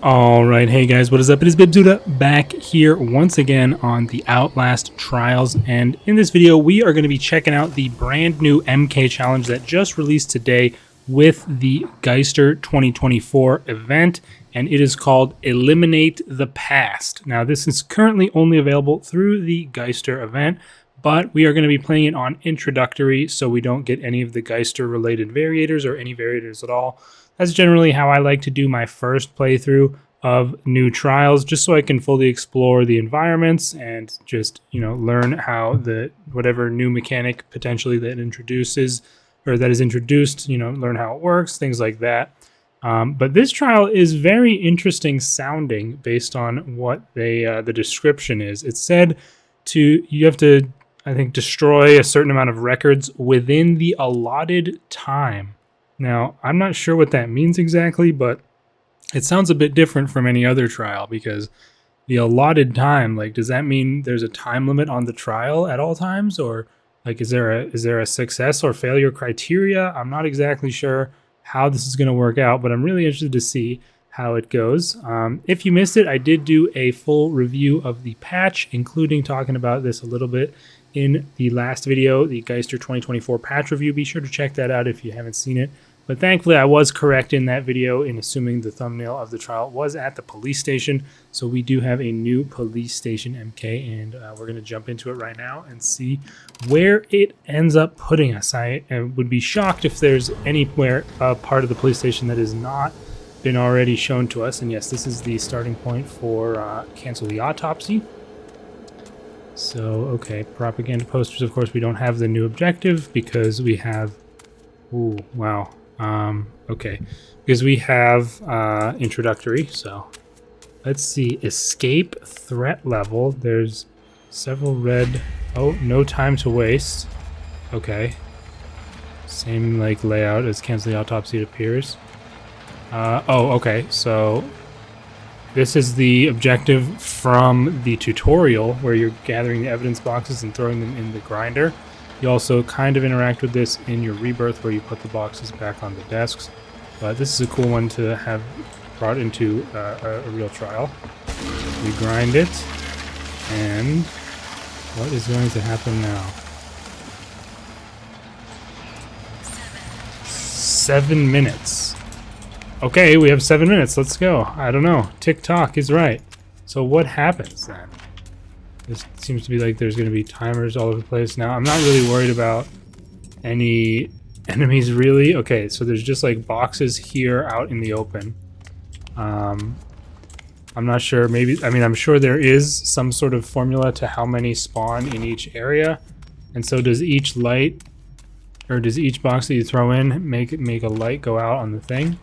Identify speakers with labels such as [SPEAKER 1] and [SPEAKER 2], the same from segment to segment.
[SPEAKER 1] Alright, hey guys, what is up? It is Bibzuda back here once again on the Outlast Trials, and in this video we are going to be checking out the brand new MK challenge that just released today with the Geister 2024 event, and it is called Eliminate the Past. Now this is currently only available through the Geister event, but we are going to be playing it on Introductory so we don't get any of the Geister related variators or any variators at all. That's generally how I like to do my first playthrough of new trials, just so I can fully explore the environments and just, learn how the whatever new mechanic potentially that introduces or that is introduced, learn how it works, things like that. But this trial is very interesting sounding based on what the description is. It said you have to, I think, destroy a certain amount of records within the allotted time. Now, I'm not sure what that means exactly, but it sounds a bit different from any other trial because the allotted time, does that mean there's a time limit on the trial at all times? Or is there a success or failure criteria? I'm not exactly sure how this is going to work out, but I'm really interested to see how it goes. If you missed it, I did do a full review of the patch, including talking about this a little bit in the last video, the Geister 2024 patch review. Be sure to check that out if you haven't seen it. But thankfully, I was correct in that video in assuming the thumbnail of the trial was at the police station. So we do have a new police station MK, and we're going to jump into it right now and see where it ends up putting us. I would be shocked if there's anywhere part of the police station that has not been already shown to us. And yes, this is the starting point for cancel the autopsy. So, okay, propaganda posters. Of course, we don't have the new objective because we have... Ooh, wow. Okay, because we have introductory, so let's see. Escape threat level. There's several red. Oh, no time to waste. Okay, same layout as cancel the autopsy, it appears. Oh, okay, so this is the objective from the tutorial where you're gathering the evidence boxes and throwing them in the grinder. You also kind of interact with this in your rebirth where you put the boxes back on the desks. But this is a cool one to have brought into a real trial. We grind it, and what is going to happen now? 7 minutes. Okay, we have 7 minutes. Let's go. I don't know. TikTok is right. So what happens then? This seems to be there's going to be timers all over the place. Now, I'm not really worried about any enemies, really. Okay, so there's just boxes here out in the open. I'm not sure. Maybe, I'm sure there is some sort of formula to how many spawn in each area. And so does each light, or does each box that you throw in make a light go out on the thing?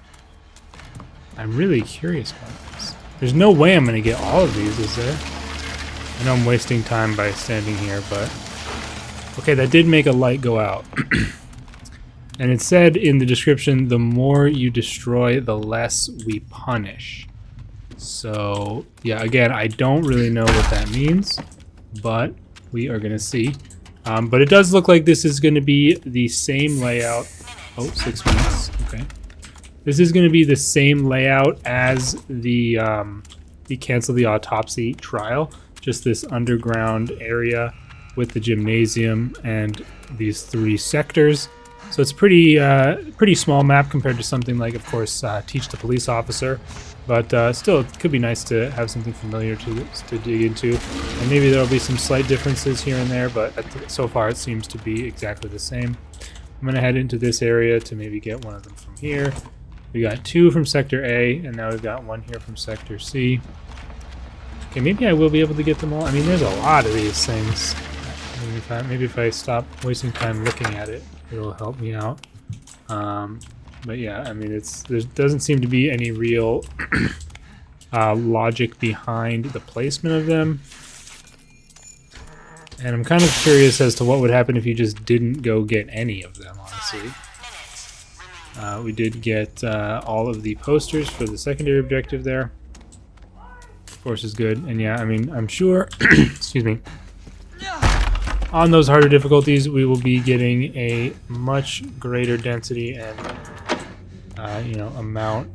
[SPEAKER 1] I'm really curious about this. There's no way I'm going to get all of these, is there? I know I'm wasting time by standing here, but... Okay, that did make a light go out. And it said in the description, the more you destroy, the less we punish. So, yeah, again, I don't really know what that means, but we are going to see. But it does look like this is going to be the same layout. Oh, 6 minutes. Okay. This is going to be the same layout as the Cancel the Autopsy trial. Just this underground area with the gymnasium and these 3 sectors. So it's pretty small map compared to something like, of course, Teach the Police Officer. But still, it could be nice to have something familiar to dig into. And maybe there'll be some slight differences here and there, but so far it seems to be exactly the same. I'm going to head into this area to maybe get one of them from here. We got 2 from Sector A, and now we've got 1 here from Sector C. Okay, maybe I will be able to get them all. there's a lot of these things. Maybe if I stop wasting time looking at it, it'll help me out. But yeah, there doesn't seem to be any real logic behind the placement of them. And I'm kind of curious as to what would happen if you just didn't go get any of them, honestly. We did get all of the posters for the secondary objective there. Of course, is good. And yeah, I'm sure, excuse me, on those harder difficulties, we will be getting a much greater density and, amount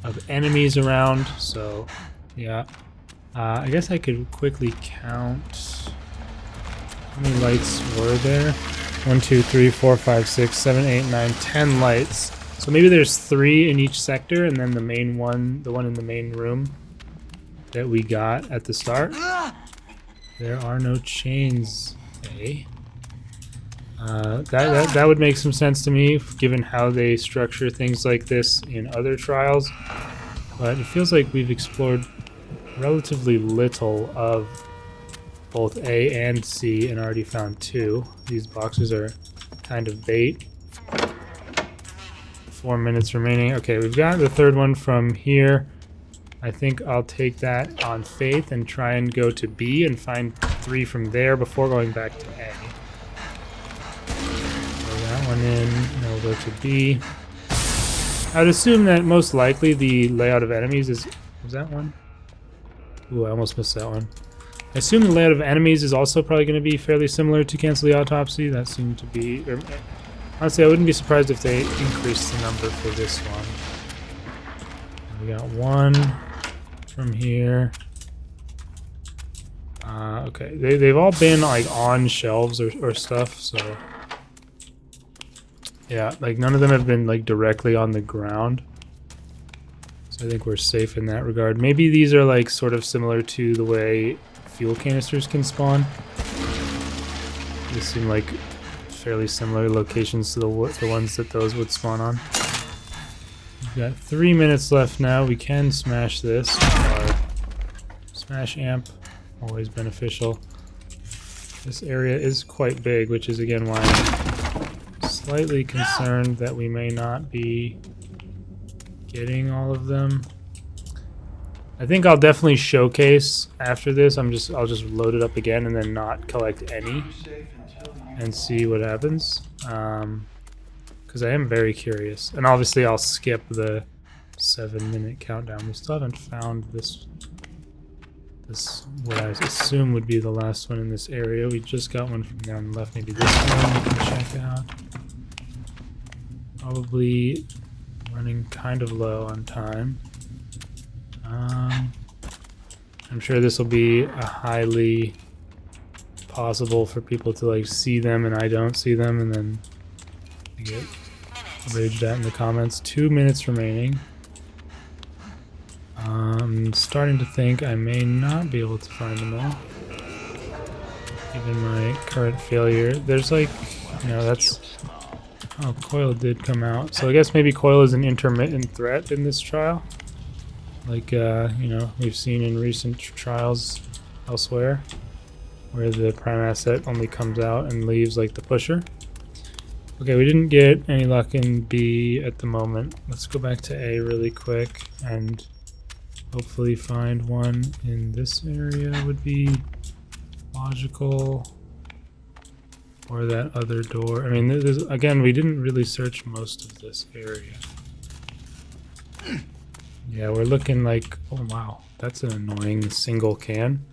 [SPEAKER 1] of enemies around. So, yeah. I guess I could quickly count how many lights were there. 1, 2, 3, 4, 5, 6, 7, 8, 9, 10 lights. So maybe there's 3 in each sector, and then the main one, the one in the main room that we got at the start. There are no chains. Okay. That would make some sense to me, given how they structure things like this in other trials. But it feels like we've explored relatively little of both A and C and already found 2. These boxes are kind of bait. 4 minutes remaining. Okay, we've got the 3rd one from here. I think I'll take that on faith and try and go to B and find 3 from there before going back to A. Throw that one in, now we'll go to B. I would assume that most likely the layout of enemies is... Was that one? Ooh, I almost missed that one. I assume the layout of enemies is also probably going to be fairly similar to Cancel the Autopsy. That seemed to be... honestly, I wouldn't be surprised if they increased the number for this one. We got 1 from here. Okay, they've all been like on shelves or stuff, so... Yeah, like none of them have been like directly on the ground. So I think we're safe in that regard. Maybe these are like sort of similar to the way fuel canisters can spawn. These seem like fairly similar locations to the ones that those would spawn on. We've got 3 minutes left now. We can smash this. Our smash amp, always beneficial. This area is quite big, which is again why I'm slightly concerned that we may not be getting all of them. I think I'll definitely showcase after this. I'll just load it up again and then not collect any and see what happens. Because I am very curious. And obviously I'll skip the 7-minute countdown. We still haven't found this what I assume would be the last one in this area. We just got one from down left. Maybe this one we can check out. Probably running kind of low on time. I'm sure this will be a highly possible for people to like see them and I don't see them, and then get raged at in the comments. 2 minutes remaining. I'm starting to think I may not be able to find them all, given my current failure. There's like, you know, that's... Oh, Coil did come out. So I guess maybe Coil is an intermittent threat in this trial. Like, you know, we've seen in recent trials elsewhere, where the prime asset only comes out and leaves like the pusher. Okay, we didn't get any luck in B at the moment. Let's go back to A really quick and hopefully find one in this area would be logical. Or that other door. I mean, again, we didn't really search most of this area. Yeah, we're looking like... Oh, wow. That's an annoying single can.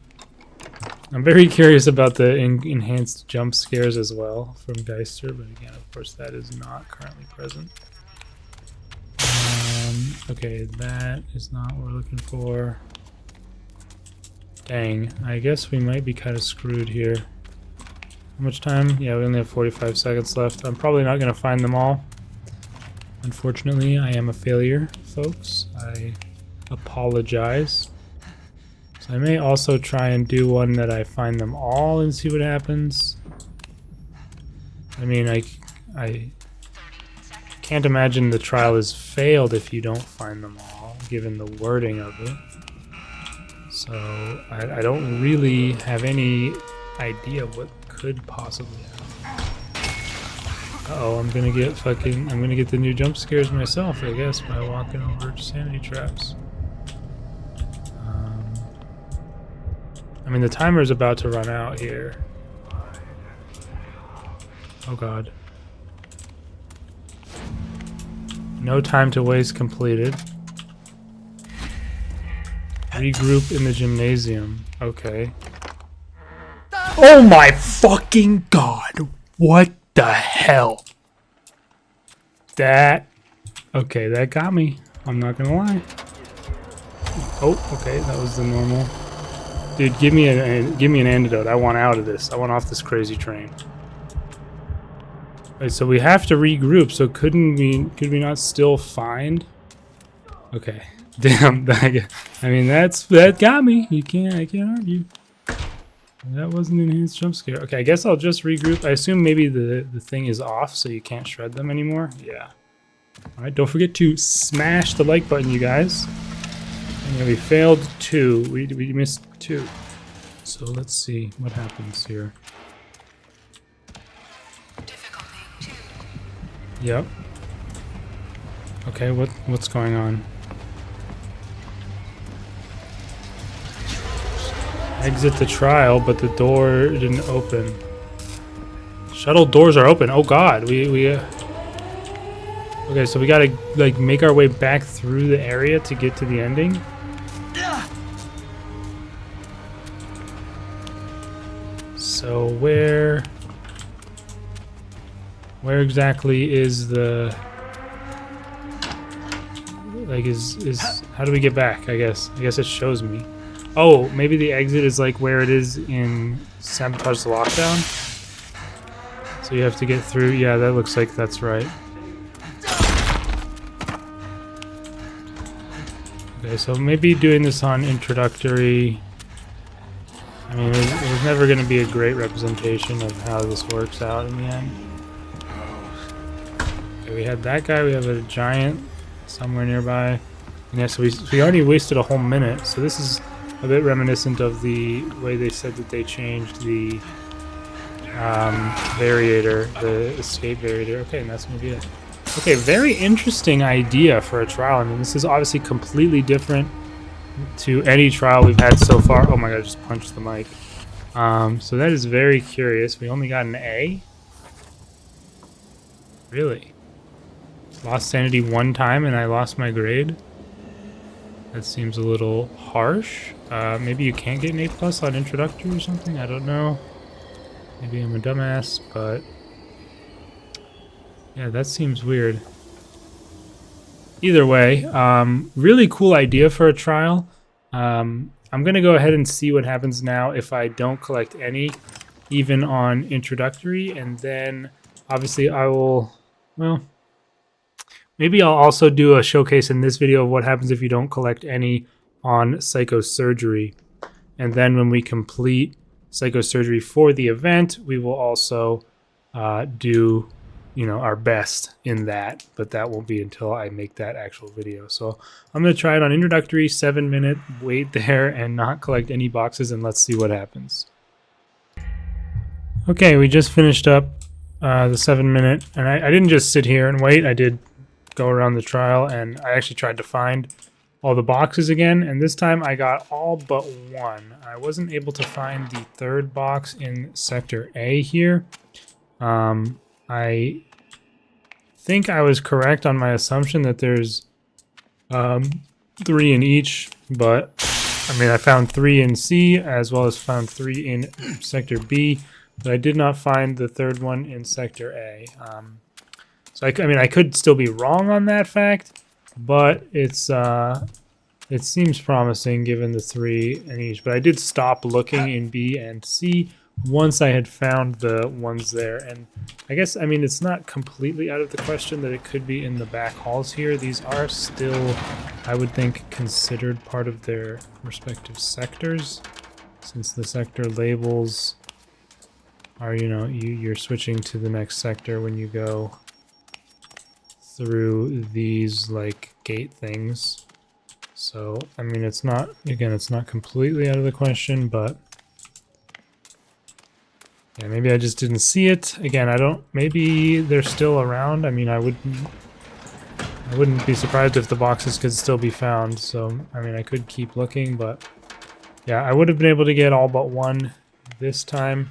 [SPEAKER 1] I'm very curious about the enhanced jump scares as well from Geister, but again, of course, that is not currently present. Okay, that is not what we're looking for. Dang, I guess we might be kind of screwed here. How much time? Yeah, we only have 45 seconds left. I'm probably not going to find them all. Unfortunately, I am a failure, folks. I apologize. So I may also try and do one that I find them all and see what happens. I mean, I can't imagine the trial is failed if you don't find them all, given the wording of it. So I don't really have any idea what could possibly happen. Uh-oh, I'm gonna get the new jump scares myself, I guess, by walking over sanity traps. I mean, the timer's about to run out here. Oh god. No time to waste completed. Regroup in the gymnasium. Okay. Oh my fucking god! What the hell? Okay, that got me. I'm not gonna lie. Oh, okay, that was the normal. Dude, give me an antidote. I want out of this. I want off this crazy train. Right, so we have to regroup. So could we not still find? Okay. Damn. I mean, that got me. I can't argue. That wasn't an enhanced jump scare. Okay, I guess I'll just regroup. I assume maybe the thing is off, so you can't shred them anymore. Yeah. All right. Don't forget to smash the like button, you guys. And yeah, we failed 2. We missed 2. So let's see what happens here.
[SPEAKER 2] Difficulty 2.
[SPEAKER 1] Yep. Okay, what's going on? Exit the trial, but the door didn't open. Shuttle doors are open. Oh god, we okay, so we gotta like make our way back through the area to get to the ending. So where exactly is the like is how do we get back? I guess it shows me. Oh, maybe the exit is like where it is in Sabotage the Lockdown. So you have to get through. Yeah, that looks like that's right. Okay, so maybe doing this on Introductory. I mean, it was never going to be a great representation of how this works out in the end. Okay, we had that guy. We have a giant somewhere nearby. And yeah, so we already wasted a whole minute. So this is a bit reminiscent of the way they said that they changed the variator, the escape variator. Okay, and that's gonna be it. Okay, very interesting idea for a trial. I mean, this is obviously completely different to any trial we've had so far. Oh my god, I just punched the mic. So that is very curious. We only got an A? Really? Lost sanity 1 time and I lost my grade? That seems a little harsh. Maybe you can't get an A+ on Introductory or something? I don't know. Maybe I'm a dumbass, but yeah, that seems weird. Either way, really cool idea for a trial. I'm going to go ahead and see what happens now if I don't collect any, even on Introductory, and then obviously I will, well, maybe I'll also do a showcase in this video of what happens if you don't collect any on Psychosurgery. And then when we complete Psychosurgery for the event, we will also do, you know, our best in that, but that won't be until I make that actual video. So I'm going to try it on Introductory, 7-minute, wait there and not collect any boxes, and let's see what happens. Okay, we just finished up the 7-minute, and I didn't just sit here and wait. I did go around the trial, and I actually tried to find all the boxes again, and this time I got all but 1. I wasn't able to find the 3rd box in Sector A here. I think I was correct on my assumption that there's 3 in each, but I mean I found 3 in C as well as found 3 in Sector B, but I did not find the 3rd one in Sector A. So I mean I could still be wrong on that fact, but it's it seems promising given the 3 in each. But I did stop looking in B and C once I had found the ones there, and I guess, I mean, it's not completely out of the question that it could be in the back halls here. These are still, I would think, considered part of their respective sectors, since the sector labels are, you know, you're switching to the next sector when you go through these, like, gate things. So, I mean, it's not, again, it's not completely out of the question, but yeah, maybe I just didn't see it. Again, I don't, maybe they're still around. I mean, I wouldn't be surprised if the boxes could still be found. So, I mean, I could keep looking, but yeah, I would have been able to get all but 1 this time,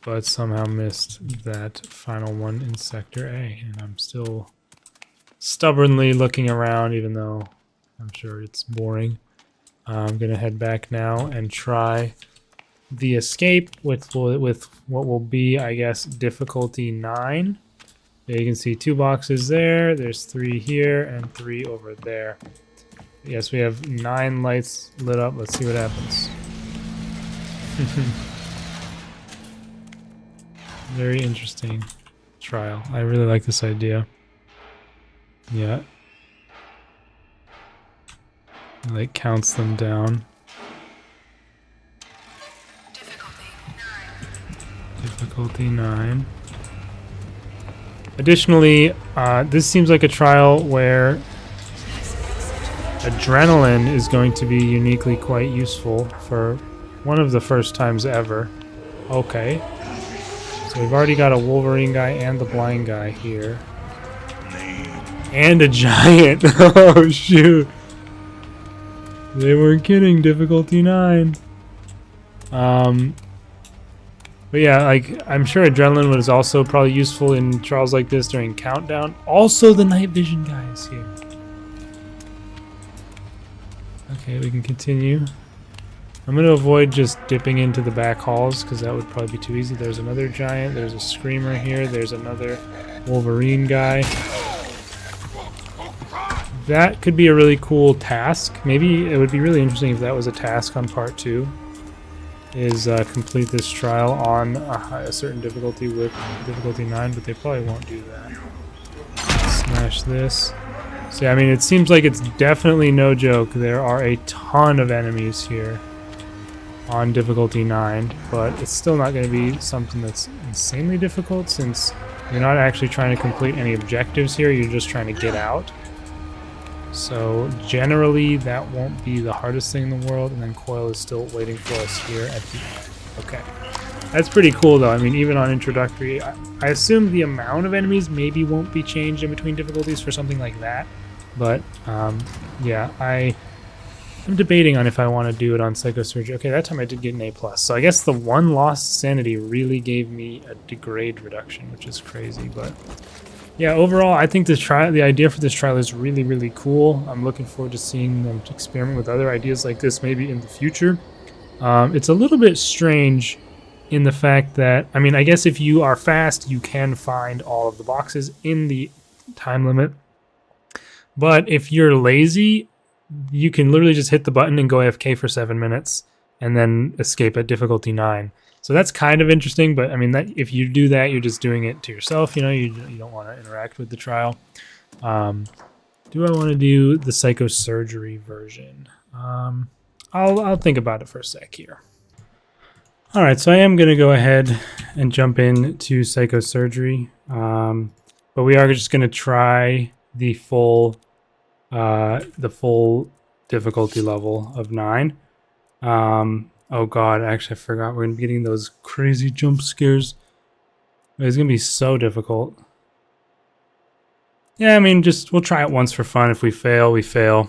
[SPEAKER 1] but somehow missed that final one in Sector A, and I'm still stubbornly looking around, even though I'm sure it's boring. I'm gonna head back now and try the escape with what will be, I guess, difficulty 9. Yeah, you can see 2 boxes there. There's 3 here and 3 over there. Yes, we have 9 lights lit up. Let's see what happens. Very interesting trial. I really like this idea. Yeah. It, like, counts them down. Difficulty 9. Additionally, this seems like a trial where adrenaline is going to be uniquely quite useful for one of the first times ever. Okay. So we've already got a Wolverine guy and the blind guy here. And a giant! Oh shoot! They weren't kidding, difficulty 9. But yeah, like, I'm sure adrenaline was also probably useful in trials like this during countdown. Also, the night vision guy is here. Okay, we can continue. I'm going to avoid just dipping into the back halls because that would probably be too easy. There's another giant. There's a screamer here. There's another Wolverine guy. That could be a really cool task. Maybe it would be really interesting if that was a task on part 2. Is complete this trial on a certain difficulty with difficulty 9, but they probably won't do that. Smash this. So yeah, I mean, it seems like it's definitely no joke. There are a ton of enemies here on difficulty 9, but it's still not going to be something that's insanely difficult since you're not actually trying to complete any objectives here, you're just trying to get out. So generally that won't be the hardest thing in the world, and then Coil is still waiting for us here at the end. Okay. That's pretty cool though. I mean, even on Introductory, I assume the amount of enemies maybe won't be changed in between difficulties for something like that. But yeah, I'm debating on if I want to do it on Psychosurgery. Okay, that time I did get an A+. So I guess the 1 lost sanity really gave me a degrade reduction, which is crazy, but yeah, overall, I think this trial, the idea for this trial is really, really cool. I'm looking forward to seeing them experiment with other ideas like this maybe in the future. It's a little bit strange in the fact that, I mean, I guess if you are fast, you can find all of the boxes in the time limit. But if you're lazy, you can literally just hit the button and go AFK for 7 minutes and then escape at difficulty 9. So that's kind of interesting, but I mean, that if you do that, you're just doing it to yourself, you know, you don't want to interact with the trial. Do I want to do the Psychosurgery version? I'll think about it for a sec here. All right, so I am going to go ahead and jump into Psychosurgery, but we are just going to try the full difficulty level of 9. Oh god, actually I forgot we're going to be getting those crazy jump scares. It's going to be so difficult. Yeah, I mean, we'll try it once for fun. If we fail, we fail.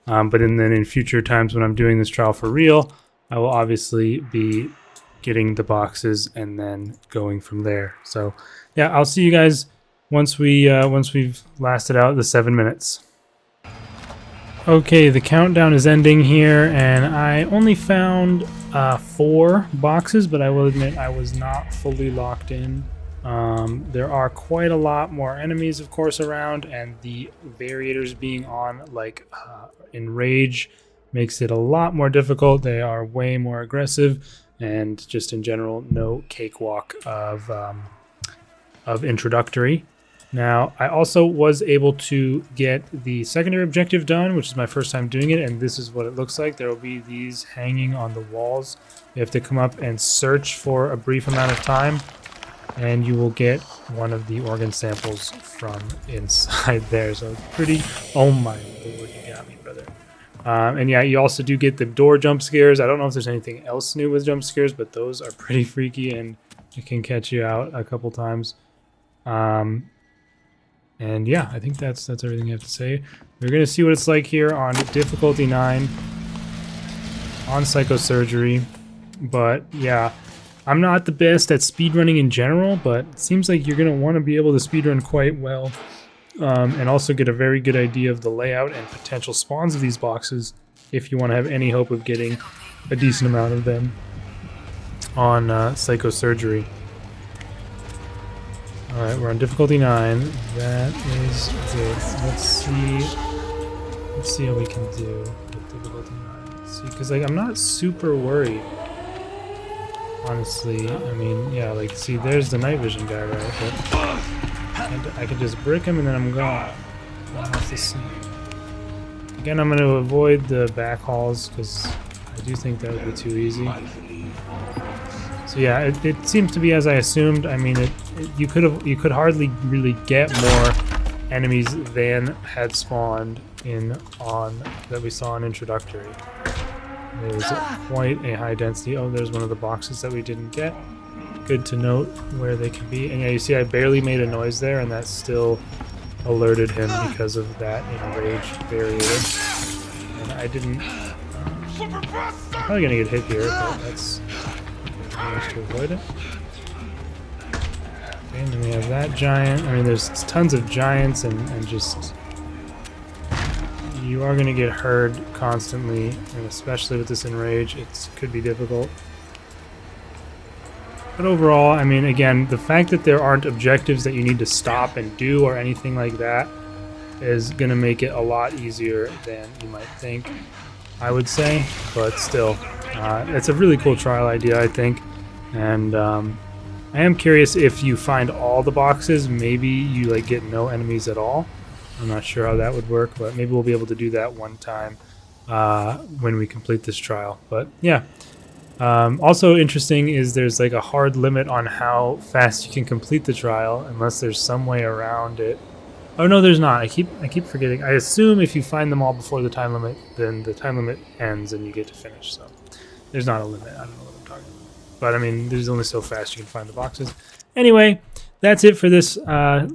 [SPEAKER 1] But then in future times when I'm doing this trial for real, I will obviously be getting the boxes and then going from there. So yeah, I'll see you guys once we've lasted out the 7 minutes. Okay, the countdown is ending here, and I only found 4 boxes, but I will admit I was not fully locked in. There are quite a lot more enemies, of course, around, and the variators being on, like, Enrage makes it a lot more difficult. They are way more aggressive, and just in general, no cakewalk of Introductory. Now, I also was able to get the secondary objective done, which is my first time doing it, and this is what it looks like. There will be these hanging on the walls. You have to come up and search for a brief amount of time, and you will get one of the organ samples from inside there. So it's pretty... Oh my lord, you got me, brother. And yeah, you also do get the door jump scares. I don't know if there's anything else new with jump scares, but those are pretty freaky, and it can catch you out a couple times. And yeah, I think that's everything I have to say. We're going to see what it's like here on difficulty 9 on Psychosurgery. But yeah, I'm not the best at speedrunning in general, but it seems like you're going to want to be able to speedrun quite well. And also get a very good idea of the layout and potential spawns of these boxes if you want to have any hope of getting a decent amount of them on Psychosurgery. Alright, we're on difficulty 9. That is good. Let's see how we can do with difficulty 9. Let's see, because like I'm not super worried. Honestly, I mean, yeah, like see, there's the night vision guy, right? But I can just brick him and then I'm gone. I'll have to see. Again, I'm going to avoid the back hauls because I do think that would be too easy. So yeah, it seems to be as I assumed. I mean, you could hardly really get more enemies than had spawned that we saw in Introductory. There's quite a high density. Oh, there's one of the boxes that we didn't get. Good to note where they can be. And yeah, you see I barely made a noise there, and that still alerted him because of that enraged variator. And I didn't... I'm probably going to get hit here, but that's... managed to avoid it. Okay, and then we have that giant. I mean, there's tons of giants and just... You are going to get hurt constantly, and especially with this enrage, it could be difficult. But overall, I mean, again, the fact that there aren't objectives that you need to stop and do or anything like that is going to make it a lot easier than you might think, I would say. But still, it's a really cool trial idea, I think. And I am curious if you find all the boxes, maybe you like get no enemies at all. I'm not sure how that would work, but maybe we'll be able to do that one time when we complete this trial. But yeah. Also interesting is there's like a hard limit on how fast you can complete the trial unless there's some way around it. Oh no, there's not. I keep forgetting. I assume if you find them all before the time limit, then the time limit ends and you get to finish. So there's not a limit. I don't know what I'm talking about. But I mean, there's only so fast you can find the boxes. Anyway, that's it for this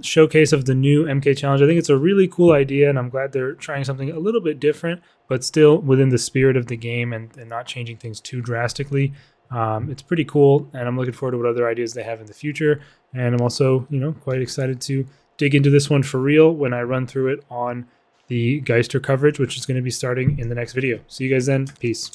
[SPEAKER 1] showcase of the new MK challenge. I think it's a really cool idea, and I'm glad they're trying something a little bit different, but still within the spirit of the game and not changing things too drastically. It's pretty cool, and I'm looking forward to what other ideas they have in the future. And I'm also, quite excited to dig into this one for real when I run through it on the Geister coverage, which is going to be starting in the next video. See you guys then. Peace.